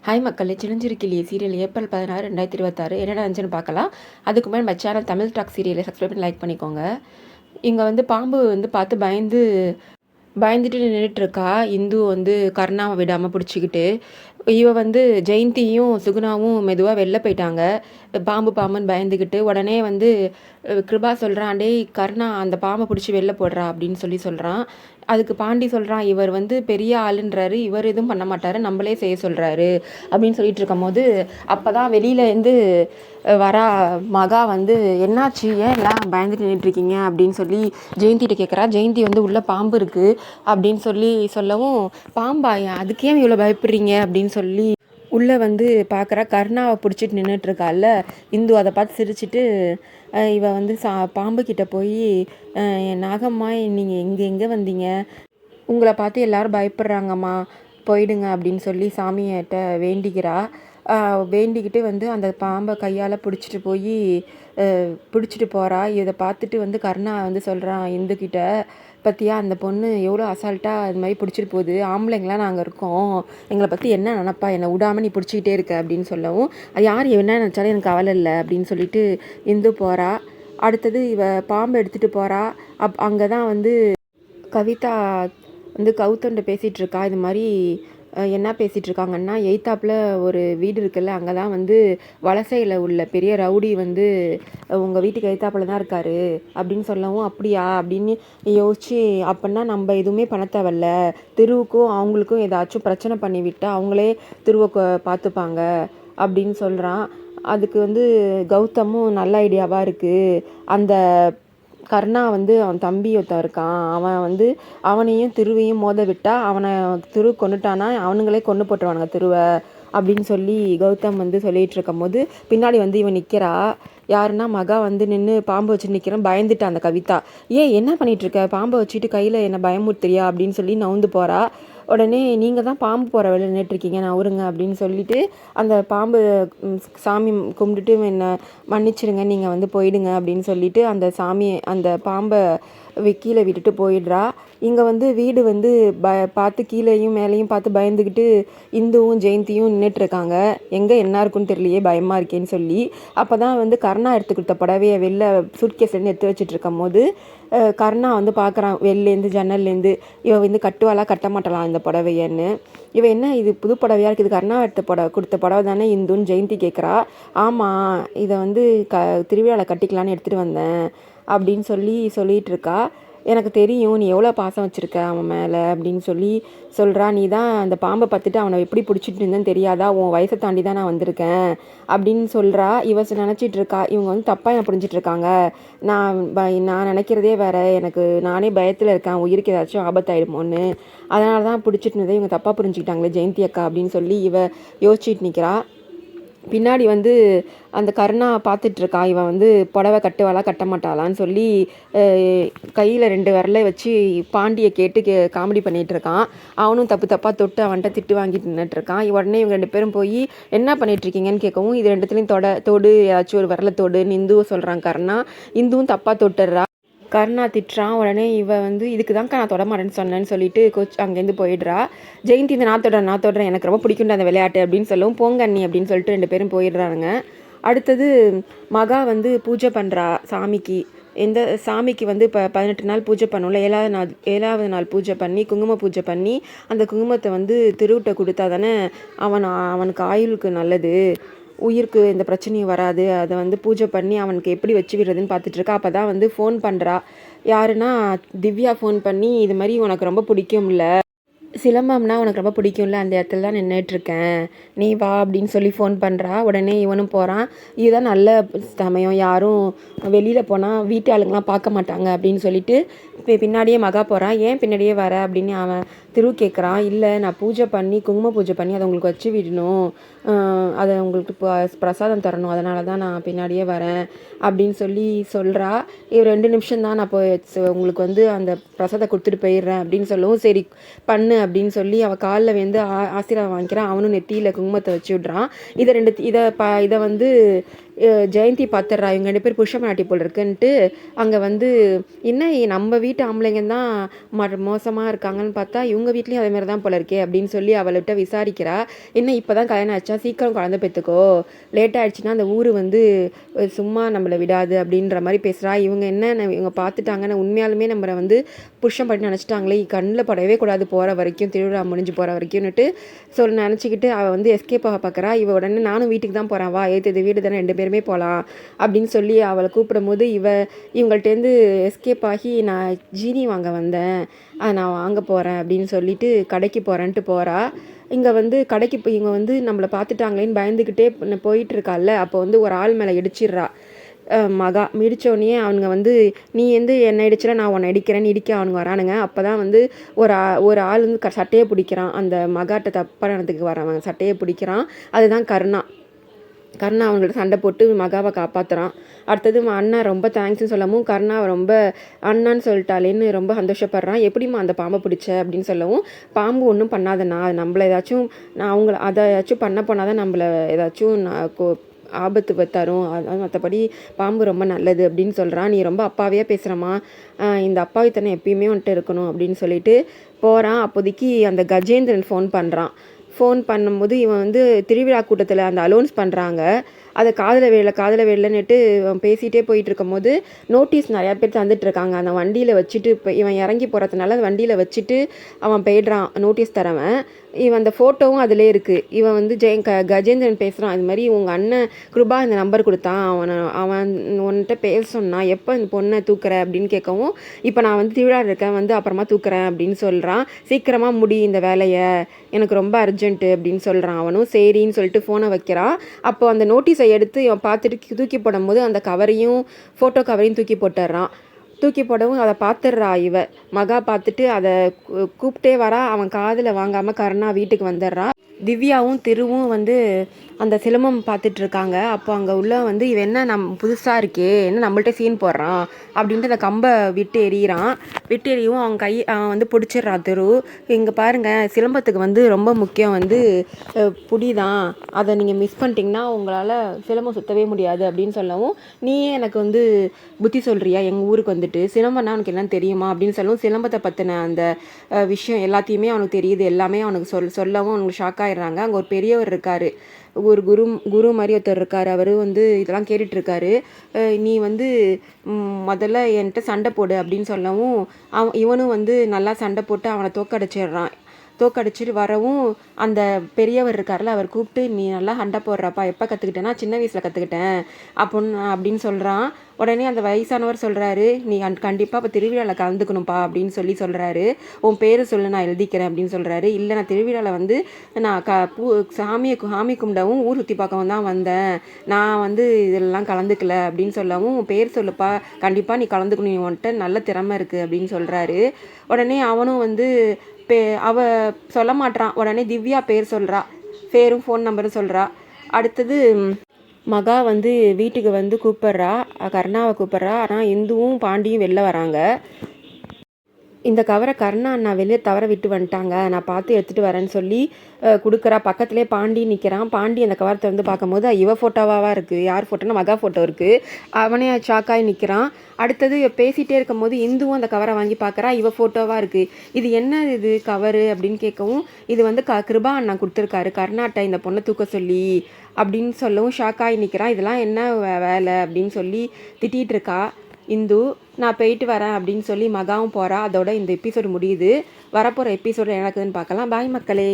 Hi மக்களே, சின்னஞ்சிறு கிளியே சீரியல் ஏப்ரல் 16, 2026 என்ன நடந்துச்சுன்னு பார்க்கலாம். அதுக்கு முன்னாடி நம்ம சேனல் தமிழ் டாக் சீரியலை சப்ஸ்கிரைப் பண்ணி லைக் பண்ணிக்கோங்க. இங்கே வந்து பாம்பு வந்து பார்த்து பயந்துட்டு நின்றுட்டுருக்கா. இந்து வந்து கருணாவை விடாமல் பிடிச்சிக்கிட்டு, இவ வந்து ஜெயந்தியும் சுகுணாவும் மெதுவாக வெளில போயிட்டாங்க. பாம்புன்னு பயந்துக்கிட்டு. உடனே வந்து கிருபா சொல்கிறான், டேய் கருணா அந்த பாம்பை பிடிச்சி வெளில போடுறா அப்படின்னு சொல்கிறான். அதுக்கு பாண்டி சொல்கிறான், இவர் வந்து பெரிய ஆளுன்றாரு, இவர் எதுவும் பண்ண மாட்டார், நம்மளே செய்ய சொல்கிறாரு அப்படின்னு சொல்லிட்டு இருக்கும் போது, அப்போ தான் வெளியிலேருந்து வரா மகா வந்து, என்னாச்சு, ஏன் எல்லாம் பயந்துட்டு நின்றுட்டுருக்கீங்க அப்படின்னு சொல்லி ஜெயந்திகிட்ட கேட்குறா. ஜெயந்தி வந்து உள்ளே பாம்பு இருக்குது அப்படின்னு சொல்லவும், பாம்பா அதுக்கே இவ்வளோ பயப்படுறீங்க அப்படின்னு சொல்லி உள்ளே வந்து பார்க்குறா. கருணாவை பிடிச்சிட்டு நின்றுட்டுருக்கால இந்து. அதை பார்த்து சிரிச்சிட்டு இவ வந்து பாம்புக்கிட்ட போய், நாகம்மா நீங்கள் எங்கே வந்தீங்க, உங்களை பார்த்து எல்லோரும் பயப்படுறாங்கம்மா, போயிடுங்க அப்படின்னு சொல்லி சாமியிட்ட வேண்டிக்கிறா. வேண்டிக்கிட்டு வந்து அந்த பாம்பை கையால் பிடிச்சிட்டு போகிறா. இதை பார்த்துட்டு வந்து கருணா வந்து சொல்கிறான் இந்துக்கிட்ட, பற்றியா அந்த பொண்ணு எவ்வளோ அசால்ட்டாக அது மாதிரி பிடிச்சிட்டு போகுது, ஆம்பளைங்களாம் நாங்கள் இருக்கோம், எங்களை பற்றி என்ன நினப்பா, என்னை விடாமல் நீ பிடிச்சிக்கிட்டே இருக்க அப்படின்னு சொல்லவும், அது யார் என்ன நினச்சாலும் எனக்கு கவலை இல்லை அப்படின்னு சொல்லிட்டு இந்து போகிறா. அடுத்தது இவ பாம்பு எடுத்துகிட்டு போகிறா. அங்கே தான் வந்து கவிதா வந்து கௌதம்கிட்ட பேசிகிட்டு இருக்கா. இது மாதிரி என்ன பேசிகிட்டு இருக்காங்கன்னா, எய்த்தாப்பில் ஒரு வீடு இருக்குல்ல, அங்கே தான் வந்து வலசையில் உள்ள பெரிய ரவுடி வந்து உங்கள் வீட்டுக்கு எய்த்தாப்பில் தான் இருக்கார் அப்படின்னு சொல்லவும், அப்படியா அப்படின்னு யோசிச்சு, அப்படின்னா நம்ம எதுவுமே பண்ண தேவையில்ல, திருவுக்கும் அவங்களுக்கும் ஏதாச்சும் பிரச்சனை பண்ணிவிட்டால் அவங்களே திருவை பார்த்துப்பாங்க அப்படின்னு சொல்கிறான். அதுக்கு வந்து கௌதமும் நல்ல ஐடியாவாக இருக்குது, அந்த கர்ணா வந்து அவன் தம்பி ஒருத்தன் இருக்கான், அவன் வந்து அவனையும் திருவையும் மோத விட்டால் அவனை திரு கொண்டுட்டானா அவனுங்களே கொண்டு போட்டுருவானுங்க திருவை அப்படின்னு சொல்லி கௌதம் வந்து சொல்லிகிட்டு இருக்கும் போது, பின்னாடி வந்து இவன் நிற்கிறா. யாருன்னா மகா வந்து நின்று பாம்பு வச்சுட்டு நிற்கிறான். பயந்துட்டான் அந்த கவிதா. ஏன் என்ன பண்ணிகிட்ருக்க, பாம்பை வச்சுட்டு கையில் என்ன பயமுறுத்துறியா அப்படின்னு சொல்லி நவுந்து போகிறா. உடனே நீங்கள் தான் பாம்பு போகிற வேலை நின்றுட்டுருக்கீங்க, நான் அவருங்க அப்படின்னு சொல்லிட்டு அந்த பாம்பு சாமி கும்பிட்டுட்டு என்னை மன்னிச்சிடுங்க, நீங்கள் வந்து போயிடுங்க அப்படின்னு சொல்லிட்டு அந்த பாம்பை கீழே விட்டுட்டு போயிடுறா. இங்கே வந்து வீடு வந்து பார்த்து கீழேயும் மேலேயும் பார்த்து பயந்துக்கிட்டு இந்துவும் ஜெயந்தியும் நின்றுட்டுருக்காங்க. எங்கே என்ன இருக்குன்னு தெரியலையே, பயமாக இருக்கேன்னு சொல்லி. அப்போ தான் வந்து கருணா எடுத்து கொடுத்த புடவையை வெளில சூட்கேஸ்லேருந்து எடுத்து வச்சுட்டு இருக்கும் போது கருணா வந்து பார்க்குறான் வெளிலேருந்து ஜன்னல்லேருந்து. இவன் வந்து கட்டுவாளா கட்ட மாட்டலாம் இந்த புடவையன்னு. இவன் என்ன இது புது புடவையாக இருக்குது, கருணா எடுத்த கொடுத்த புடவை தானே இந்துன்னு ஜெயந்தி கேட்குறா. ஆமாம், இதை வந்து திருவிழாவில் கட்டிக்கலான்னு எடுத்துகிட்டு வந்தேன் அப்படின்னு சொல்லிகிட்டு இருக்கா. எனக்கு தெரியும் நீ எவ்வளோ பாசம் வச்சுருக்க அவன் மேலே அப்படின்னு சொல்கிறா. நீ தான் அந்த பாம்பை பார்த்துட்டு அவனை எப்படி பிடிச்சிட்டு இருந்தேன்னு தெரியாதா, உன் வயசை தாண்டி தான் நான் வந்திருக்கேன் அப்படின்னு சொல்கிறா. நினச்சிட்டு இருக்கா இவங்க வந்து தப்பாக என்ன புரிஞ்சிட்ருக்காங்க, நான் நினைக்கிறதே வேறு, எனக்கு நானே பயத்தில் இருக்கேன், உயிருக்கு ஏதாச்சும் ஆபத்தாயிடுமோன்னு, அதனால தான் பிடிச்சிட்டு இருந்ததே இவங்க தப்பாக புரிஞ்சுக்கிட்டாங்களே ஜெயந்தி அக்கா அப்படின்னு சொல்லி யோசிச்சுட்டு நிற்கிறா. பின்னாடி வந்து அந்த கருணா பார்த்துட்ருக்கா. இவன் வந்து புடவை கட்டுவாளா கட்ட மாட்டாளான்னு சொல்லி கையில் 2 விரலை வச்சு பாண்டியை கேட்டு காமெடி பண்ணிகிட்ருக்கான். அவனும் தப்பாக தொட்டு அவன்கிட்ட திட்டு வாங்கிட்டு நின்றுட்டுருக்கான். உடனே இவங்க 2 பேரும் போய் என்ன பண்ணிகிட்ருக்கீங்கன்னு கேட்கவும், இது 2த்துலேயும் தொடு ஏதாச்சும் ஒரு விரலை தொடுன்னு இந்துவை சொல்கிறான் கருணா. இந்துவும் தப்பாக தொட்டுடுறா. கருணா திட்டுறான். உடனே இவ வந்து இதுக்கு தான்க்கா நான் தொடமாட்டேன்னு சொன்னேன்னு சொல்லிட்டு அங்கேருந்து போயிடுறா. ஜெயந்தி இந்த நான் தொடுறேன், எனக்கு ரொம்ப பிடிக்கும்டா அந்த விளையாட்டு அப்படின்னு சொல்லவும், போங்க அண்ணி அப்படின்னு சொல்லிட்டு 2 பேரும் போயிடுறாங்க. அடுத்தது மகா வந்து பூஜை பண்ணுறா சாமிக்கு. எந்த சாமிக்கு வந்து இப்போ 18 நாள் பூஜை பண்ணுவோம்ல, 7வது நாள் பூஜை பண்ணி குங்கும பூஜை பண்ணி அந்த குங்குமத்தை வந்து திருவிட்ட கொடுத்தா தானே அவனுக்கு ஆயுளுக்கு நல்லது, உயிருக்கு எந்த பிரச்சனையும் வராது. அதை வந்து பூஜை பண்ணி அவனுக்கு எப்படி வச்சு விடுறதுன்னு பார்த்துட்ருக்கா. அப்போ தான் வந்து ஃபோன் பண்ணுறா. யாருன்னா திவ்யா ஃபோன் பண்ணி, இது மாதிரி உனக்கு ரொம்ப பிடிக்கும்ல, சிலம்பம்னா உனக்கு ரொம்ப பிடிக்கும்ல, அந்த இடத்துல தான் நின்றுட்டுருக்கேன், நீ வா அப்படின்னு சொல்லி ஃபோன் பண்ணுறா. உடனே இவனும் போகிறான். இதுதான் நல்ல சமயம், யாரும் வெளியில் போனால் வீட்டு ஆளுங்களாம் பார்க்க மாட்டாங்க அப்படின்னு சொல்லிட்டு பின்னாடியே மகா போகிறான். ஏன் பின்னாடியே வர அப்படின்னு அவன் திரு கேட்குறான். இல்லை, நான் பூஜை பண்ணி குங்கும பூஜை பண்ணி அதை உங்களுக்கு வச்சு விடணும், அதை உங்களுக்கு பிரசாதம் தரணும், அதனால தான் நான் பின்னாடியே வரேன் அப்படின்னு சொல்கிறா. 2 நிமிஷம் தான், நான் உங்களுக்கு வந்து அந்த பிரசாதம் கொடுத்துட்டு போயிடுறேன் அப்படின்னு சொல்லவும், சரி பண்ணு அப்படின்னு சொல்லி அவள் காலில் வந்து ஆசீர்வாதம் வாங்கிக்கிறான். அவனும் நெத்தியில் குங்குமத்தை வச்சு விட்றான். இதை வந்து ஜெயந்தி பார்த்துட்றா இவங்க 2 பேர் புருஷ பொண்டாட்டி போல் இருக்குன்ட்டு அங்கே வந்து என்ன நம்ம வீட்டு ஆம்பளைங்க தான் மோசமாக இருக்காங்கன்னு பார்த்தா இவங்க வீட்லேயும் அதே மாதிரி தான் போல இருக்கே அப்படின்னு சொல்லி அவள்கிட்ட விசாரிக்கிறா. என்ன இப்போ தான் கல்யாணம் ஆச்சா, சீக்கிரம் குழந்தை பெற்றுக்கோ, லேட் ஆகிடுச்சின்னா அந்த ஊர் வந்து சும்மா நம்மளை விடாது அப்படின்ற மாதிரி பேசுகிறா. இவங்க என்ன இவங்க பார்த்துட்டாங்கன்னு உண்மையாலுமே நம்மளை வந்து புருஷன் பண்ணி நினச்சிட்டாங்களே, கண்ணில் படவே கூடாது போகிற வரைக்கும், திருவிழா முடிஞ்சு போகிற வரைக்கும்னுட்டு நினச்சிக்கிட்டு அவள் வந்து எஸ்கேப் ஆக பார்க்குறா. இவ உடனே நானும் வீட்டுக்கு தான் போகிறேன், வா ஏற்றது வீடு தானே 2 பேருமே போகலாம் அப்படின்னு சொல்லி அவளை கூப்பிடும்போது இவங்கள்ட்டேருந்து எஸ்கேப் ஆகி நான் ஜீனி வாங்க வந்தேன், நான் வாங்க போகிறேன் அப்படின்னு சொல்லிட்டு கடைக்கு போகிறேன்ட்டு போகிறா. இங்கே வந்து கடைக்கு போய் இவங்க வந்து நம்மளை பார்த்துட்டாங்களேன்னு பயந்துக்கிட்டே போயிட்டுருக்கால, அப்போ வந்து ஒரு ஆள் மேலே இடிச்சிட்றா. மகா மிதித்தோடனே அவனுங்க வந்து நீ வந்து என்னை இடிச்சிட நான் உன்னை இடிக்கிறேன்னு இடிக்க அவனுங்க வரானுங்க. அப்போ தான் வந்து ஒரு ஆள் வந்து சட்டையை பிடிக்கிறான், அந்த மகாட்ட தப்பான இடத்துக்கு வரவன் சட்டையை பிடிக்கிறான். அதுதான் கருணா. அவங்கள்ட்ட சண்டை போட்டு மகாவை காப்பாற்றுறான். அடுத்தது அண்ணா ரொம்ப தேங்க்ஸ்ன்னு சொல்லவும் கருணா ரொம்ப அண்ணான்னு சொல்லிட்டாலேன்னு ரொம்ப சந்தோஷப்படுறான். எப்படிம்மா அந்த பாம்பை பிடிச்ச அப்படின்னு சொல்லவும், பாம்பு ஒன்றும் பண்ணாதண்ணா, அது நம்மளை ஏதாச்சும் நான் அவங்கள அதை ஏதாச்சும் பண்ண போனால் தான் நம்மளை ஏதாச்சும் ஆபத்து தரும், அது மற்றபடி பாம்பு ரொம்ப நல்லது அப்படின்னு சொல்கிறான். நீ ரொம்ப அப்பாவியாக பேசுகிறம்மா, இந்த அப்பாவித்தனை எப்பயுமே வந்துட்டு இருக்கணும் அப்படின்னு சொல்லிட்டு போகிறான். அப்போதைக்கு அந்த கஜேந்திரன் ஃபோன் பண்ணும்போது இவன் வந்து திருவிழா கூட்டத்தில் அந்த அலௌன்ஸ் பண்ணுறாங்க, அதை காதில் வேலைன்னுட்டு பேசிகிட்டே போயிட்டு இருக்கும்போது நோட்டீஸ் நிறையா பேர் தந்துட்டுருக்காங்க. அந்த வண்டியில் வச்சுட்டு இப்போ இவன் இறங்கி போகிறதுனால வண்டியில் வச்சுட்டு அவன் போயிடுறான் நோட்டீஸ் தரவன். இவன் அந்த ஃபோட்டோவும் அதிலே இருக்குது. இவன் வந்து கஜேந்திரன் பேசுகிறான், இது மாதிரி உங்கள் அண்ணன் கிருபா இந்த நம்பர் கொடுத்தான், அவன் உன்கிட்ட பேச சொன்னான், எப்போ இந்த பொண்ணை தூக்குற அப்படின்னு கேட்கவும், இப்போ நான் வந்து திருவிழா இருக்கேன், வந்து அப்புறமா தூக்குறேன் அப்படின்னு சொல்கிறான். சீக்கிரமாக முடி இந்த வேலையை, எனக்கு ரொம்ப அர்ஜென்ட்டு அப்படின்னு சொல்கிறான். அவனும் சரின்னு சொல்லிட்டு ஃபோனை வைக்கிறான். அப்போ அந்த நோட்டீஸை எடுத்து இவன் பார்த்துட்டு தூக்கி போடும்போது அந்த ஃபோட்டோ கவரையும் தூக்கி போட்டுடுறான். தூக்கி போடவும் அதை பார்த்துடுறா மகா. பார்த்துட்டு அதை கூப்பிட்டே வரா. அவன் காதில் வாங்காமல் கருணா வீட்டுக்கு வந்துடுறா. திவ்யாவும் திருவும் வந்து அந்த சிலம்பம் பார்த்துட்ருக்காங்க. அப்போ அங்கே உள்ள வந்து இவன் என்ன புதுசாக இருக்கே, என்ன நம்மள்ட்ட சீன் போடுறான் அப்படின்ட்டு அந்த கம்பை விட்டு எறியவும் அவன் வந்து பிடிச்சிட்றான் திரு. இங்கே பாருங்கள், சிலம்பத்துக்கு வந்து ரொம்ப முக்கியம் வந்து புடி தான், அதை நீங்கள் மிஸ் பண்ணிட்டீங்கன்னா உங்களால் சிலம்பம் சுற்றவே முடியாது அப்படின்னு சொல்லவும், நீயே எனக்கு வந்து புத்தி சொல்கிறியா, எங்கள் ஊருக்கு வந்துட்டு சிலம்பம்னா அவனுக்கு என்னன்னு தெரியுமா அப்படின்னு சொல்லவும், சிலம்பத்தை பற்றின அந்த விஷயம் எல்லாத்தையுமே அவனுக்கு தெரியுது, எல்லாமே அவனுக்கு சொல்லவும் அவனுக்கு ஷாக் ஆயிடுறாங்க. அங்கே ஒரு பெரியவர் இருக்கார், ஒரு குரு மாதிரி ஒருத்தர் இருக்கார். அவர் வந்து இதெல்லாம் கேட்டுட்ருக்காரு. நீ வந்து முதல்ல என்கிட்ட சண்டை போடு அப்படின்னு சொல்லவும் இவனும் வந்து நல்லா சண்டை போட்டு அவனை தோக்கடிச்சிட்டு வரவும் அந்த பெரியவர் இருக்கார்ல, அவர் கூப்பிட்டு நீ நல்லா சண்டை போடுறப்பா, எப்போ கற்றுக்கிட்டேன்னா சின்ன வயசில் கற்றுக்கிட்டேன் அப்படின்னு சொல்கிறான். உடனே அந்த வயசானவர் சொல்கிறாரு, நீ கண்டிப்பாக இப்போ திருவிழாவில் கலந்துக்கணும்ப்பா அப்படின்னு சொல்கிறாரு. உன் பேர் சொல்லு, நான் எழுதிக்கிறேன் அப்படின்னு சொல்கிறாரு. இல்லை, நான் திருவிழாவில் வந்து நான் சாமி கும்பிடவும் ஊர் சுற்றி பார்க்கவும் தான் வந்தேன், நான் வந்து இதெல்லாம் கலந்துக்கல அப்படின்னு சொல்லவும், உன் பேர் சொல்லுப்பா, கண்டிப்பாக நீ கலந்துக்கணும், நீ உன்கிட்ட நல்ல திறமை இருக்குது அப்படின்னு சொல்கிறாரு. உடனே அவனும் வந்து அவ சொல்ல மாட்டான். உடனே திவ்யா பேர் சொல்கிறா, பேரும் ஃபோன் நம்பரும் சொல்கிறா. அடுத்தது மகா வந்து வீட்டுக்கு வந்து கூப்பிட்றா, கருணாவை கூப்பிட்றா. ஆனால் இந்துவும் பாண்டியும் வெளில வராங்க. இந்த கவரை கருணா அண்ணா வெளியே தவற விட்டு வந்துட்டாங்க, நான் பார்த்து எடுத்துகிட்டு வரேன்னு சொல்லி கொடுக்குறா. பக்கத்துலேயே பாண்டி நிற்கிறான். பாண்டி அந்த கவரத்தை வந்து பார்க்கும்போது இவ ஃபோட்டோவாக இருக்குது, யார் ஃபோட்டோனா மகா ஃபோட்டோ இருக்குது. அவனே ஷாக்காகி நிற்கிறான். அடுத்தது பேசிகிட்டே இருக்கும்போது இந்துவும் அந்த கவரை வாங்கி பார்க்குறா, இவ ஃபோட்டோவாக இருக்குது. இது என்ன இது கவரு அப்படின்னு கேட்கவும், இது வந்து கிருபா அண்ணா கொடுத்துருக்காரு கர்நாட்டை இந்த பொண்ணை தூக்க சொல்லி அப்படின்னு சொல்லவும் ஷாக்காகி நிற்கிறான். இதெல்லாம் என்ன வேலை அப்படின்னு சொல்லி திட்டிகிட்டு இருக்கா இந்து. நான் போயிட்டு வரேன் அப்படின்னு சொல்லி மகாவும் போகிறா. அதோட இந்த எபிசோடு முடியுது. வரப்போகிற எபிசோடு எனக்குதுன்னு பார்க்கலாம். பாய் மக்களே.